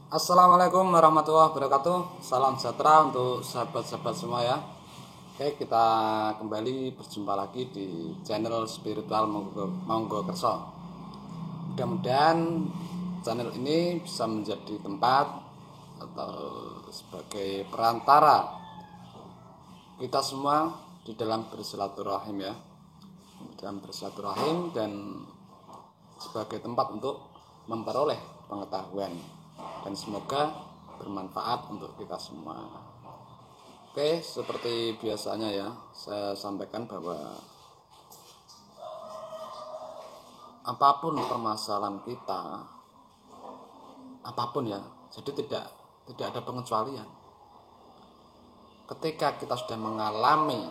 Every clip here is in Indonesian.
Assalamualaikum warahmatullahi wabarakatuh. Salam sejahtera untuk sahabat-sahabat semua ya. Oke, kita kembali berjumpa lagi di channel Spiritual Monggo Kerso. Mudah-mudahan channel ini bisa menjadi tempat atau sebagai perantara kita semua di dalam bersilaturahim ya. Dalam bersilaturahim dan sebagai tempat untuk memperoleh pengetahuan, dan semoga bermanfaat untuk kita semua. Oke, seperti biasanya ya, saya sampaikan bahwa apapun permasalahan kita, apapun ya, jadi tidak ada pengecualian. Ketika kita sudah mengalami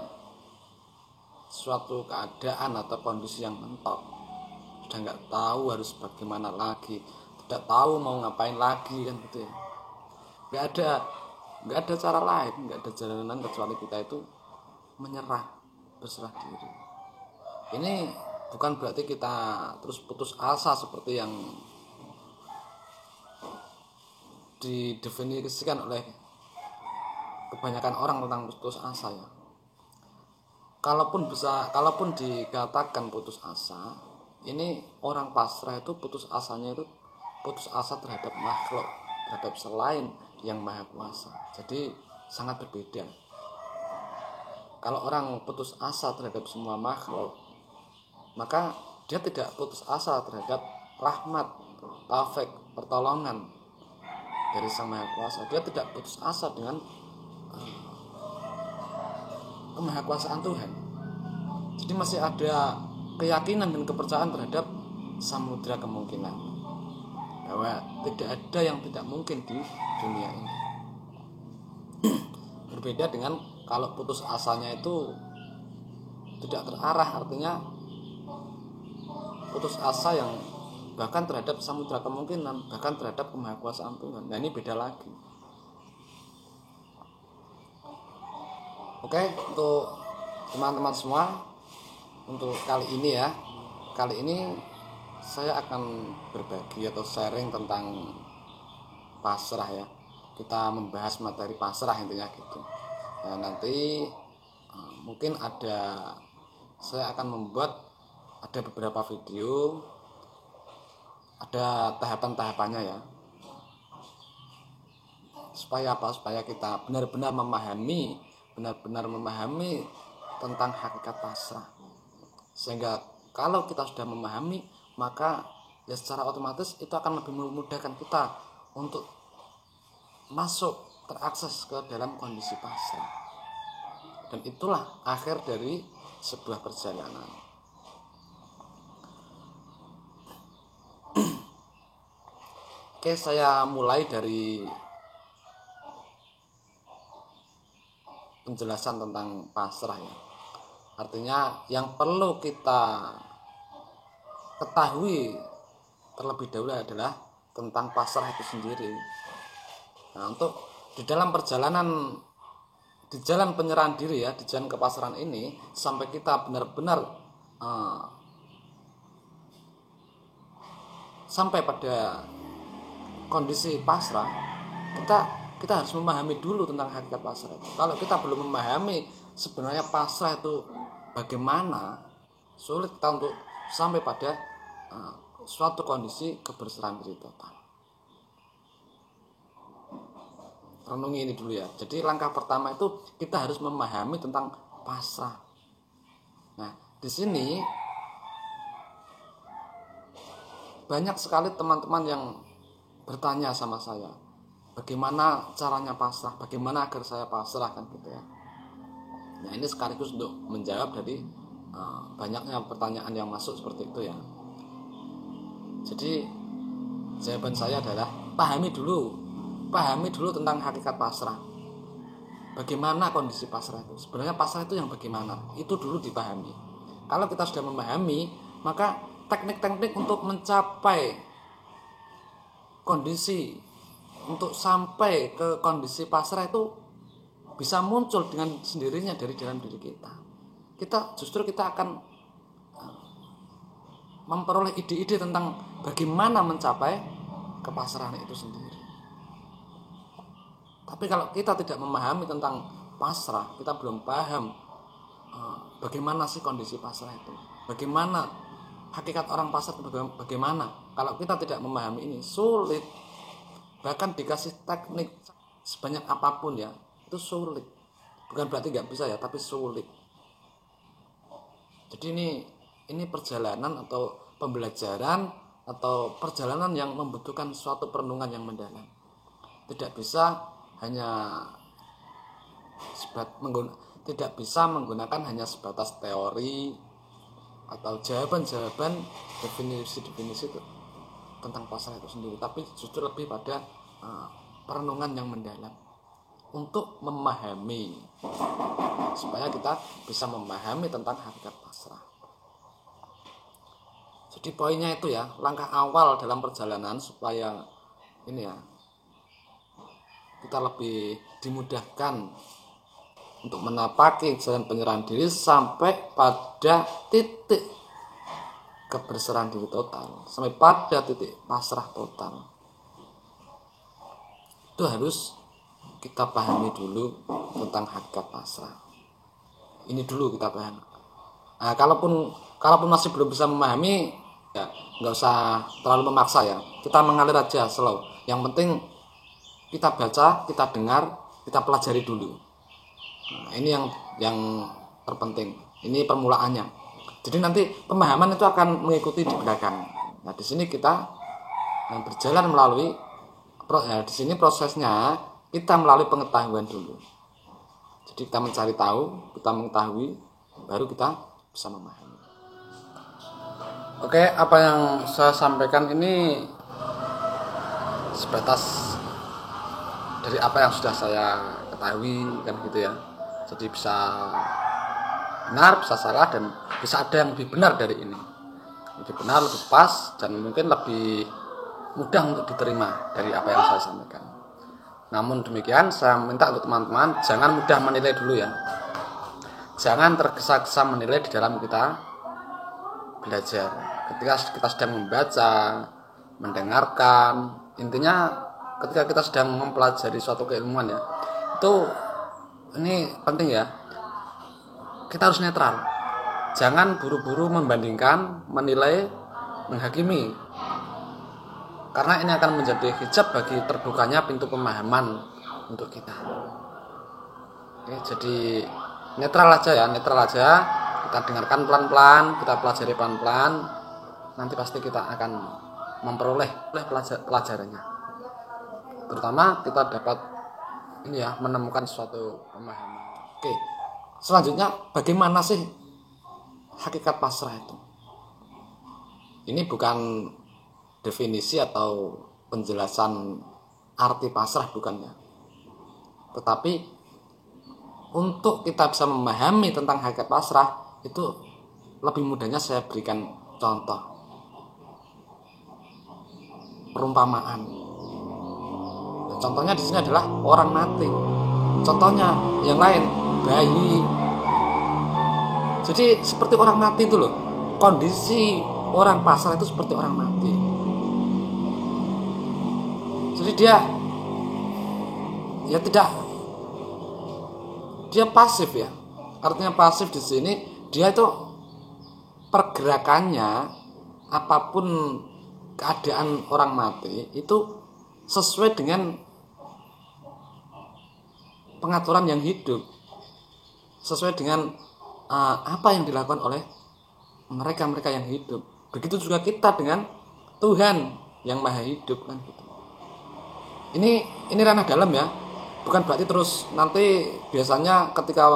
suatu keadaan atau kondisi yang mentok, sudah nggak tahu harus bagaimana lagi, tidak tahu mau ngapain lagi kan gitu ya, nggak ada cara lain, nggak ada jalanan kecuali kita itu menyerah, berserah diri. Ini bukan berarti kita terus putus asa seperti yang didefinisikan oleh kebanyakan orang tentang putus asa ya. Kalaupun dikatakan putus asa, ini orang pasrah itu putus asanya itu putus asa terhadap makhluk, terhadap selain yang maha kuasa. Jadi sangat berbeda. Kalau orang putus asa terhadap semua makhluk, maka dia tidak putus asa terhadap rahmat, taufik, pertolongan dari sang maha kuasa. Dia tidak putus asa dengan kemahakuasaan Tuhan. Jadi masih ada keyakinan dan kepercayaan terhadap samudra kemungkinan, bahwa tidak ada yang tidak mungkin di dunia ini. Berbeda dengan kalau putus asanya itu tidak terarah, artinya putus asa yang bahkan terhadap samudra kemungkinan, bahkan terhadap kemahakuasaan Tuhan. Nah, ini beda lagi. Oke, untuk teman-teman semua, untuk kali ini saya akan berbagi atau sharing tentang pasrah ya. Kita membahas materi pasrah intinya gitu. Nah, nanti mungkin saya akan membuat ada beberapa video, ada tahapan-tahapannya ya. Supaya kita benar-benar memahami tentang hakikat pasrah. Sehingga kalau kita sudah memahami, maka ya secara otomatis itu akan lebih memudahkan kita untuk masuk, terakses ke dalam kondisi pasrah. Dan itulah akhir dari sebuah perjalanan. Oke, saya mulai dari penjelasan tentang pasrah ya. Artinya yang perlu kita ketahui terlebih dahulu adalah tentang pasrah itu sendiri. Nah, untuk di dalam perjalanan, di jalan penyerahan diri ya, di jalan kepasrahan ini, sampai kita benar-benar sampai pada kondisi pasrah, kita harus memahami dulu tentang hakikat pasrah itu. Kalau kita belum memahami sebenarnya pasrah itu bagaimana, sulit kita untuk sampai pada suatu kondisi keberserahan diri total. Renungi ini dulu ya. Jadi langkah pertama itu kita harus memahami tentang pasrah. Nah, di sini banyak sekali teman-teman yang bertanya sama saya, bagaimana caranya pasrah, bagaimana agar saya pasrah kan gitu ya. Nah, ini sekaligus untuk menjawab dari banyaknya pertanyaan yang masuk seperti itu ya. Jadi jawaban saya adalah pahami dulu tentang hakikat pasrah. Bagaimana kondisi pasrah itu? Sebenarnya pasrah itu yang bagaimana? Itu dulu dipahami. Kalau kita sudah memahami, maka teknik-teknik untuk mencapai kondisi, untuk sampai ke kondisi pasrah itu bisa muncul dengan sendirinya dari dalam diri kita. Kita akan memperoleh ide-ide tentang bagaimana mencapai kepasrahan itu sendiri. Tapi kalau kita tidak memahami tentang pasrah, kita belum paham bagaimana sih kondisi pasrah itu, bagaimana hakikat orang pasrah itu, bagaimana. Kalau kita tidak memahami ini, sulit. Bahkan dikasih teknik sebanyak apapun ya, itu sulit. Bukan berarti nggak bisa ya, tapi sulit. Jadi ini perjalanan atau pembelajaran atau perjalanan yang membutuhkan suatu perenungan yang mendalam. Tidak bisa hanya tidak bisa menggunakan hanya sebatas teori atau jawaban-jawaban definisi-definisi itu tentang pasrah itu sendiri, tapi justru lebih pada perenungan yang mendalam untuk memahami, supaya kita bisa memahami tentang hakikat pasrah. Jadi poinnya itu ya, langkah awal dalam perjalanan supaya ini ya, kita lebih dimudahkan untuk menapaki jalan penyerahan diri sampai pada titik keberserahan diri total, sampai pada titik pasrah total. Itu harus kita pahami dulu tentang hakikat pasrah. Ini dulu kita pahami. Nah, kalaupun masih belum bisa memahami, ya nggak usah terlalu memaksa ya. Kita mengalir aja slow. Yang penting kita baca, kita dengar, kita pelajari dulu. Nah, ini yang terpenting. Ini permulaannya. Jadi nanti pemahaman itu akan mengikuti di belakang. Nah, di sini kita berjalan melalui di sini prosesnya kita melalui pengetahuan dulu. Jadi kita mencari tahu, kita mengetahui, baru kita bisa memahami. Oke, apa yang saya sampaikan ini sebatas dari apa yang sudah saya ketahui kan gitu ya. Jadi bisa benar, bisa salah, dan bisa ada yang lebih benar dari ini. Lebih benar, lebih pas, dan mungkin lebih mudah untuk diterima dari apa yang saya sampaikan. Namun demikian, saya minta untuk teman-teman jangan mudah menilai dulu ya. Jangan tergesa-gesa menilai di dalam kita belajar. Ketika kita sedang membaca, mendengarkan, intinya ketika kita sedang mempelajari suatu keilmuan ya, itu ini penting ya. Kita harus netral. Jangan buru-buru membandingkan, menilai, menghakimi. Karena ini akan menjadi hijab bagi terbukanya pintu pemahaman untuk kita. Oke, jadi netral aja ya, netral aja. Kita dengarkan pelan-pelan, kita pelajari pelan-pelan. Nanti pasti kita akan memperoleh pelajarannya. Terutama kita dapat ini ya, menemukan suatu pemahaman. Oke. Selanjutnya, bagaimana sih hakikat pasrah itu? Ini bukan definisi atau penjelasan arti pasrah, bukannya. Tetapi untuk kita bisa memahami tentang hakikat pasrah itu lebih mudahnya saya berikan contoh, perumpamaan. Nah, contohnya di sini adalah orang mati. Contohnya yang lain, bayi. Jadi seperti orang mati itu loh. Kondisi orang pasrah itu seperti orang mati. Jadi dia pasif ya. Artinya pasif di sini, dia itu pergerakannya apapun keadaan orang mati itu sesuai dengan pengaturan yang hidup, sesuai dengan apa yang dilakukan oleh mereka yang hidup. Begitu juga kita dengan Tuhan yang maha hidup kan gitu. Ini ranah dalam ya. Bukan berarti terus nanti biasanya ketika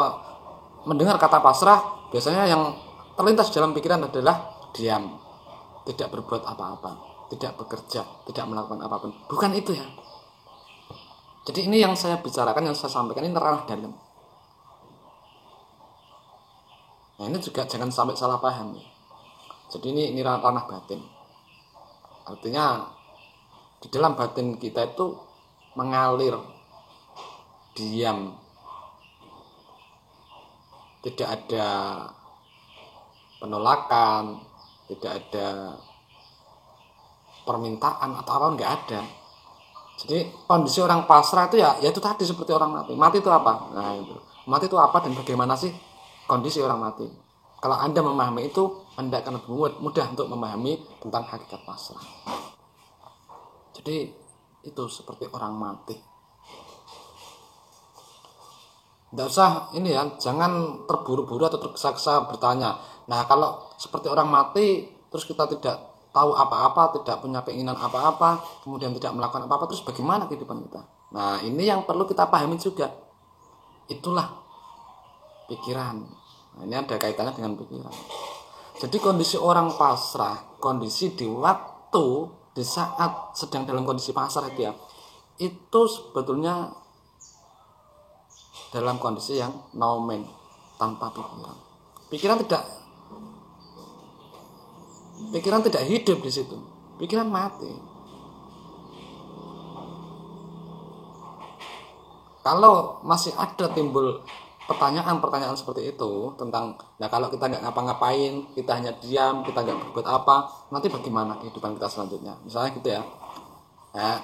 mendengar kata pasrah, biasanya yang terlintas dalam pikiran adalah diam, tidak berbuat apa-apa, tidak bekerja, tidak melakukan apapun. Bukan itu ya. Jadi ini yang saya bicarakan, yang saya sampaikan ini ranah dalam. Nah, ini juga jangan sampai salah paham. Jadi ini ranah batin. Artinya di dalam batin kita itu mengalir, diam, tidak ada penolakan, tidak ada permintaan atau apa, enggak ada. Jadi kondisi orang pasrah itu ya itu tadi seperti orang mati. Mati itu apa? Nah itu. Mati itu apa dan bagaimana sih kondisi orang mati? Kalau Anda memahami itu, Anda akan lebih mudah untuk memahami tentang hakikat pasrah. Jadi itu seperti orang mati. Tidak usah ini ya, jangan terburu-buru atau tergesa-gesa bertanya. Nah kalau seperti orang mati, terus kita tidak tahu apa-apa, tidak punya keinginan apa-apa, kemudian tidak melakukan apa-apa, terus bagaimana kehidupan kita? Nah ini yang perlu kita pahami juga. Itulah pikiran. Nah, ini ada kaitannya dengan pikiran. Jadi kondisi orang pasrah, kondisi di waktu, di saat sedang dalam kondisi pasrah itu ya, itu sebetulnya dalam kondisi yang nomen, tanpa pikiran. Pikiran tidak hidup di situ. Pikiran mati. Kalau masih ada timbul pertanyaan-pertanyaan seperti itu tentang, nah kalau kita nggak ngapa-ngapain, kita hanya diam, kita nggak berbuat apa, nanti bagaimana kehidupan kita selanjutnya? Misalnya gitu ya. Nah,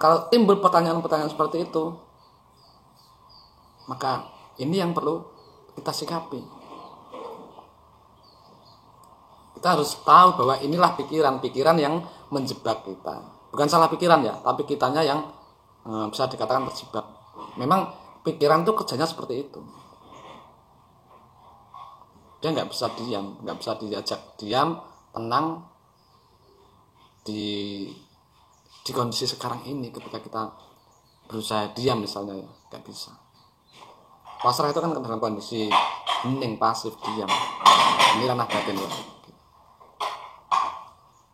kalau timbul pertanyaan-pertanyaan seperti itu, maka ini yang perlu kita sikapi. Kita harus tahu bahwa inilah pikiran-pikiran yang menjebak kita. Bukan salah pikiran ya, tapi kitanya yang bisa dikatakan terjebak. Memang pikiran itu kerjanya seperti itu. Dia nggak bisa diam, nggak bisa diajak diam, tenang di kondisi sekarang ini ketika kita berusaha diam misalnya ya, nggak bisa. Pasrah itu kan dalam kondisi hening, pasif, diam. Ini ranah batin ya.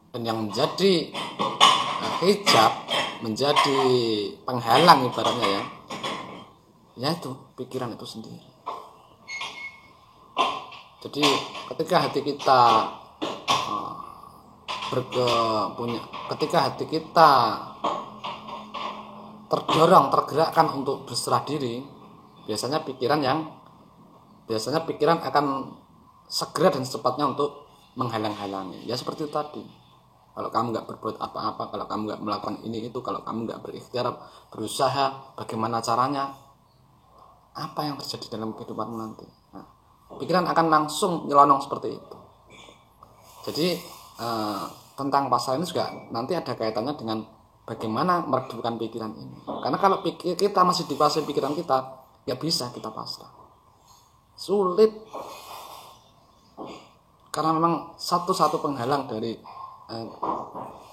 Dan yang menjadi hijab, menjadi penghalang ibaratnya ya, yaitu pikiran itu sendiri. Jadi ketika hati kita ketika hati kita tergerakkan untuk berserah diri, biasanya pikiran akan segera dan secepatnya untuk menghalang-halangi. Ya seperti itu tadi. Kalau kamu nggak berbuat apa-apa, kalau kamu nggak melakukan ini itu, kalau kamu nggak berikhtiar, berusaha, bagaimana caranya? Apa yang terjadi dalam kehidupanmu nanti? Nah, pikiran akan langsung nyelonong seperti itu. Jadi tentang pasal ini juga nanti ada kaitannya dengan bagaimana meredupkan pikiran ini. Karena kalau kita masih di fase pikiran kita, nggak bisa kita pasrah. Sulit. Karena memang satu-satu penghalang dari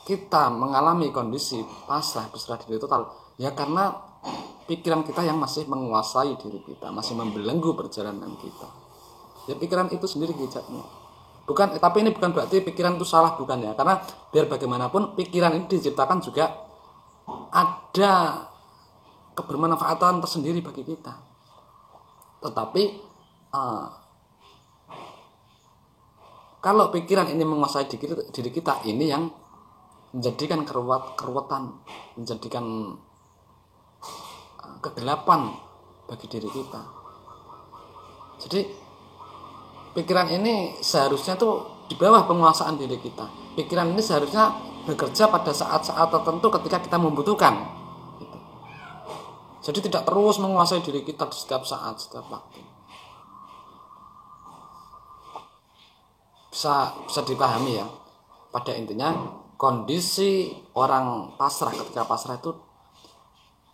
kita mengalami kondisi pasrah berserah diri total ya karena pikiran kita yang masih menguasai diri kita, masih membelenggu perjalanan kita. Ya pikiran itu sendiri hijaknya. Tapi ini bukan berarti pikiran itu salah, bukan ya. Karena biar bagaimanapun pikiran ini diciptakan juga ada kebermanfaatan tersendiri bagi kita. Tetapi kalau pikiran ini menguasai diri kita, ini yang menjadikan keruwetan, menjadikan kegelapan bagi diri kita. Jadi pikiran ini seharusnya tuh di bawah penguasaan diri kita. Pikiran ini seharusnya bekerja pada saat-saat tertentu ketika kita membutuhkan. Jadi tidak terus menguasai diri kita di setiap saat, setiap waktu. Bisa dipahami ya. Pada intinya kondisi orang pasrah ketika pasrah itu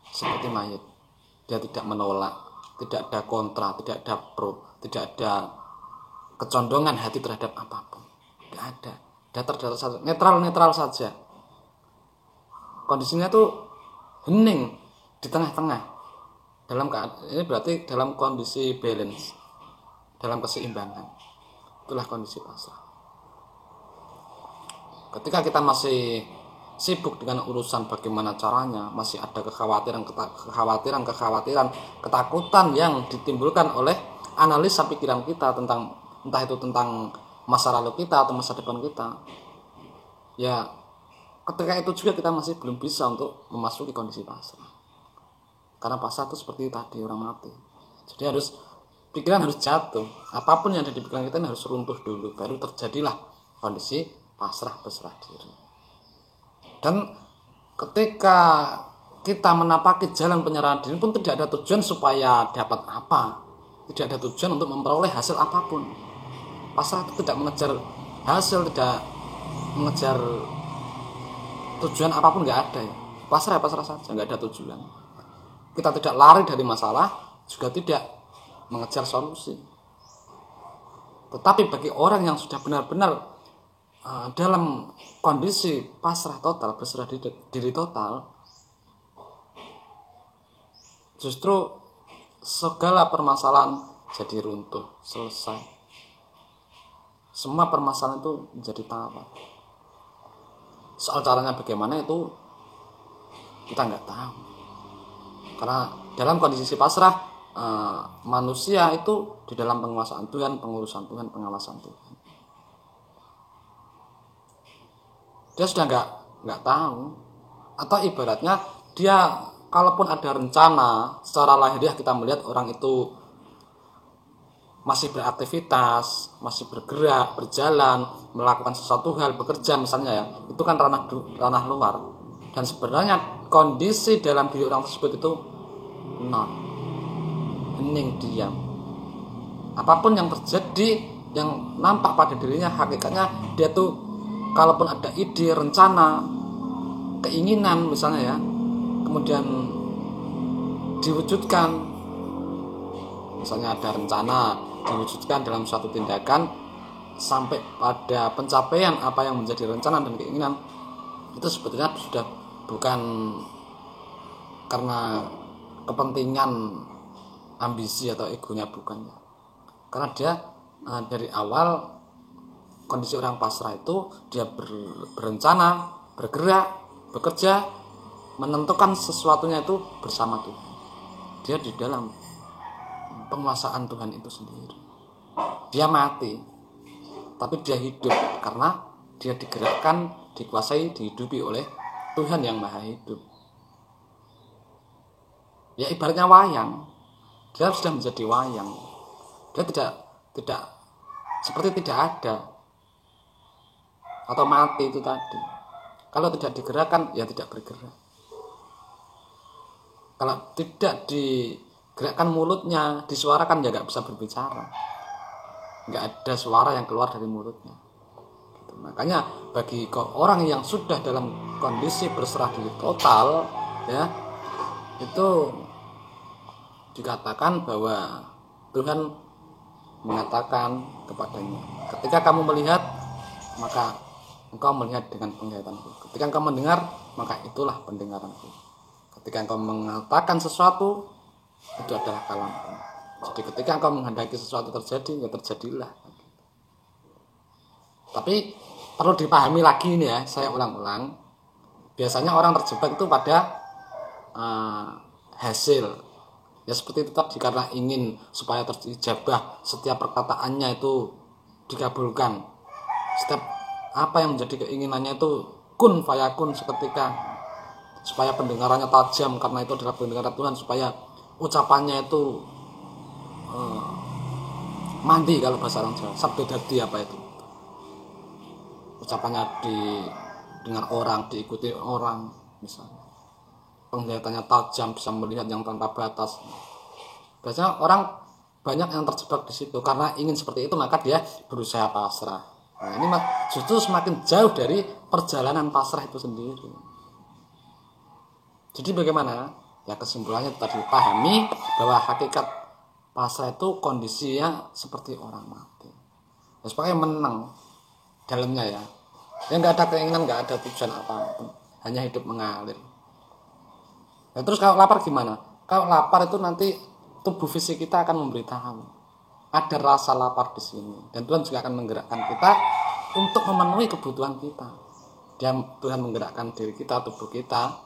seperti mayat. Dia tidak menolak, tidak ada kontra, tidak ada pro, tidak ada kecondongan hati terhadap apapun. Tidak ada. Datar saja, netral saja. Kondisinya tuh hening di tengah-tengah. Ini berarti dalam kondisi balance, dalam keseimbangan. Itulah kondisi pasrah. Ketika kita masih sibuk dengan urusan bagaimana caranya, masih ada kekhawatiran, ketakutan yang ditimbulkan oleh analisa pikiran kita tentang entah itu tentang masa lalu kita atau masa depan kita. Ya, ketika itu juga kita masih belum bisa untuk memasuki kondisi pasrah. Karena pasrah itu seperti tadi orang mati. Jadi pikiran harus jatuh. Apapun yang ada di pikiran kita ini harus runtuh dulu, baru terjadilah kondisi pasrah berserah diri. Dan ketika kita menapaki jalan penyerahan diri pun tidak ada tujuan supaya dapat apa, tidak ada tujuan untuk memperoleh hasil apapun. Pasrah itu tidak mengejar hasil, tidak mengejar tujuan apapun, nggak ada ya. Pasrah saja, nggak ada tujuan. Kita tidak lari dari masalah, juga tidak mengejar solusi. Tetapi bagi orang yang sudah benar-benar dalam kondisi pasrah total, berserah diri total, justru segala permasalahan jadi runtuh, selesai. Semua permasalahan itu menjadi tawar. Soal caranya bagaimana itu kita nggak tahu. Karena dalam kondisi pasrah, manusia itu di dalam penguasaan Tuhan, pengurusan Tuhan, pengawasan Tuhan. Dia sudah nggak tahu, atau ibaratnya dia kalaupun ada rencana secara lahiriah, kita melihat orang itu masih beraktivitas, masih bergerak, berjalan, melakukan sesuatu hal, bekerja misalnya ya, itu kan ranah luar. Dan sebenarnya kondisi dalam diri orang tersebut itu nol, hening, diam. Apapun yang terjadi, yang nampak pada dirinya, hakikatnya dia tuh kalaupun ada ide, rencana, keinginan misalnya ya, kemudian diwujudkan, misalnya ada rencana diwujudkan dalam suatu tindakan sampai pada pencapaian apa yang menjadi rencana dan keinginan, itu sebetulnya sudah bukan karena kepentingan, ambisi atau egonya, bukan ya. Karena dia dari awal kondisi orang pasrah itu dia berencana, bergerak, bekerja, menentukan sesuatunya itu bersama Tuhan. Dia di dalam penguasaan Tuhan itu sendiri. Dia mati, tapi dia hidup karena dia digerakkan, dikuasai, dihidupi oleh Tuhan yang Maha Hidup. Ya ibaratnya wayang, dia sudah menjadi wayang. Dia tidak seperti tidak ada atau mati itu tadi. Kalau tidak digerakkan, ya tidak bergerak. Kalau tidak digerakkan mulutnya, disuarakan, ya nggak bisa berbicara. Nggak ada suara yang keluar dari mulutnya. Gitu. Makanya bagi orang yang sudah dalam kondisi berserah diri total, ya, itu dikatakan bahwa Tuhan mengatakan kepadanya, ketika kamu melihat, maka engkau melihat dengan penglihatanku. Ketika engkau mendengar, maka itulah pendengaranku. Ketika engkau mengatakan sesuatu, itu adalah kalamku. Jadi ketika engkau menghendaki sesuatu terjadi, ya terjadilah. Tapi perlu dipahami lagi ini ya, saya ulang-ulang. Biasanya orang terjebak itu pada hasil. Ya seperti itu tadi, karena ingin supaya terijabah, setiap perkataannya itu dikabulkan. Setiap apa yang menjadi keinginannya itu kun fayakun seketika, supaya pendengarannya tajam karena itu adalah pendengaran Tuhan, supaya ucapannya itu mandi kalau bahasa orang Jawa, sabdo dadi apa itu, ucapannya didengar orang, diikuti orang misalnya, penglihatannya tajam, bisa melihat yang tanpa batas. Biasanya orang banyak yang terjebak di situ, karena ingin seperti itu maka dia berusaha pasrah. Nah, ini justru semakin jauh dari perjalanan pasrah itu sendiri. Jadi bagaimana? Ya kesimpulannya tadi, pahami bahwa hakikat pasrah itu kondisinya seperti orang mati. Ya, supaya menang dalamnya ya. Ya nggak ada keinginan, nggak ada tujuan apapun, hanya hidup mengalir. Ya, terus kalau lapar gimana? Kalau lapar itu nanti tubuh fisik kita akan memberitahu ada rasa lapar di sini, dan Tuhan juga akan menggerakkan kita untuk memenuhi kebutuhan kita. Tuhan menggerakkan diri kita, tubuh kita,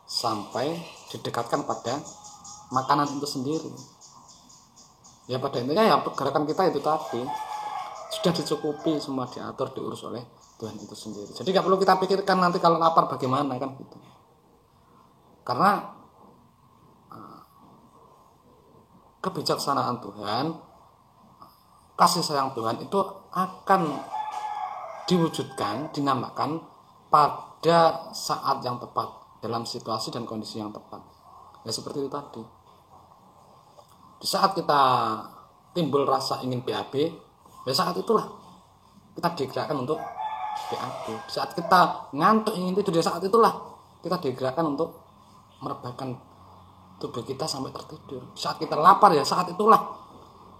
sampai didekatkan pada makanan itu sendiri. Ya pada intinya ya gerakan kita itu tadi sudah dicukupi, semua diatur, diurus oleh Tuhan itu sendiri. Jadi nggak perlu kita pikirkan nanti kalau lapar bagaimana, kan gitu. Karena kebijaksanaan Tuhan, kasih sayang Tuhan itu akan diwujudkan, dinamakan pada saat yang tepat, dalam situasi dan kondisi yang tepat. Ya seperti itu tadi. Di saat kita timbul rasa ingin BAB, ya saat itulah kita digerakkan untuk BAB. Di saat kita ngantuk ingin tidur, ya saat itulah kita digerakkan untuk merebahkan tubuh kita sampai tertidur. Di saat kita lapar, ya saat itulah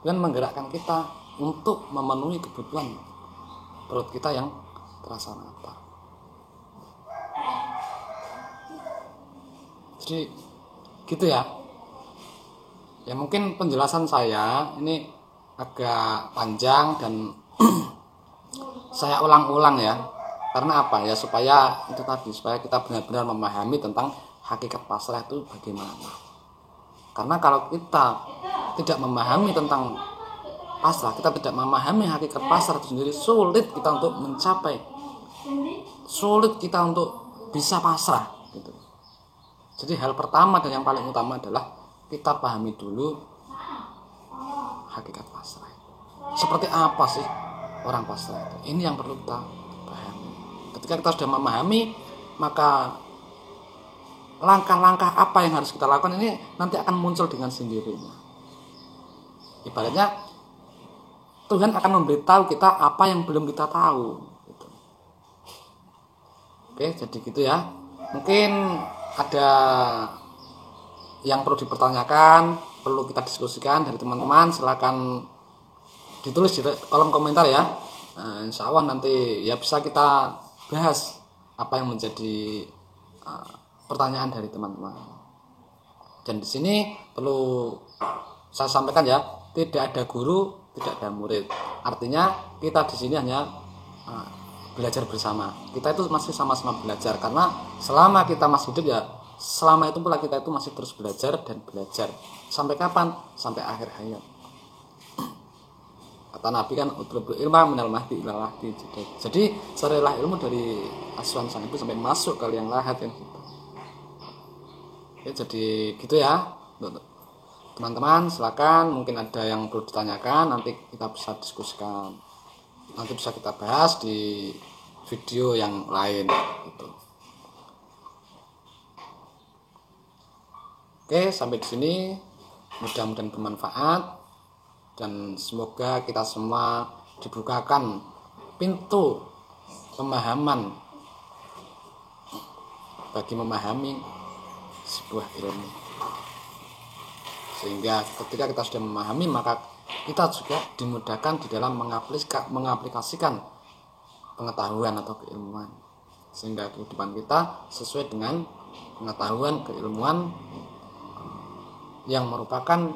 dan menggerakkan kita untuk memenuhi kebutuhan perut kita yang terasa lapar. Jadi gitu ya. Ya mungkin penjelasan saya ini agak panjang dan saya ulang-ulang ya. Karena apa ya, supaya itu tadi, supaya kita benar-benar memahami tentang hakikat pasrah itu bagaimana. Karena kalau kita tidak memahami tentang pasrah, kita tidak memahami hakikat pasrah itu sendiri, sulit kita untuk mencapai, sulit kita untuk bisa pasrah gitu. Jadi hal pertama dan yang paling utama adalah kita pahami dulu hakikat pasrah. Seperti apa sih orang pasrah itu? Ini yang perlu kita pahami. Ketika kita sudah memahami, maka langkah-langkah apa yang harus kita lakukan ini nanti akan muncul dengan sendirinya. Ibaratnya Tuhan akan memberitahu kita apa yang belum kita tahu gitu. Oke, jadi gitu ya. Mungkin ada yang perlu dipertanyakan, perlu kita diskusikan dari teman-teman, silakan ditulis di kolom komentar ya. Nah, insya Allah nanti ya bisa kita bahas apa yang menjadi pertanyaan dari teman-teman. Dan di sini perlu saya sampaikan ya, tidak ada guru, tidak ada murid. Artinya kita di sini hanya belajar bersama. Kita itu masih sama-sama belajar, karena selama kita masih hidup ya, selama itu pula kita itu masih terus belajar dan belajar. Sampai kapan? Sampai akhir hayat. Kata Nabi kan, utlubul ilma minal mahdi ilal lahdi. Jadi carilah ilmu dari asuhan sang ibu sampai masuk ke liang lahat kan gitu. Oke, jadi gitu ya teman-teman. Silakan, mungkin ada yang perlu ditanyakan, nanti kita bisa diskusikan, nanti bisa kita bahas di video yang lain gitu. Oke, sampai di sini mudah-mudahan bermanfaat dan semoga kita semua dibukakan pintu pemahaman bagi memahami sebuah ilmu, sehingga ketika kita sudah memahami, maka kita juga dimudahkan di dalam mengaplikasikan pengetahuan atau keilmuan, sehingga kehidupan kita sesuai dengan pengetahuan keilmuan yang merupakan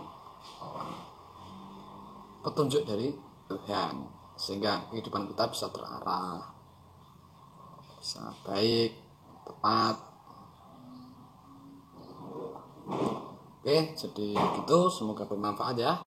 petunjuk dari Tuhan, sehingga kehidupan kita bisa terarah, bisa baik, tepat. Oke, jadi gitu, semoga bermanfaat ya.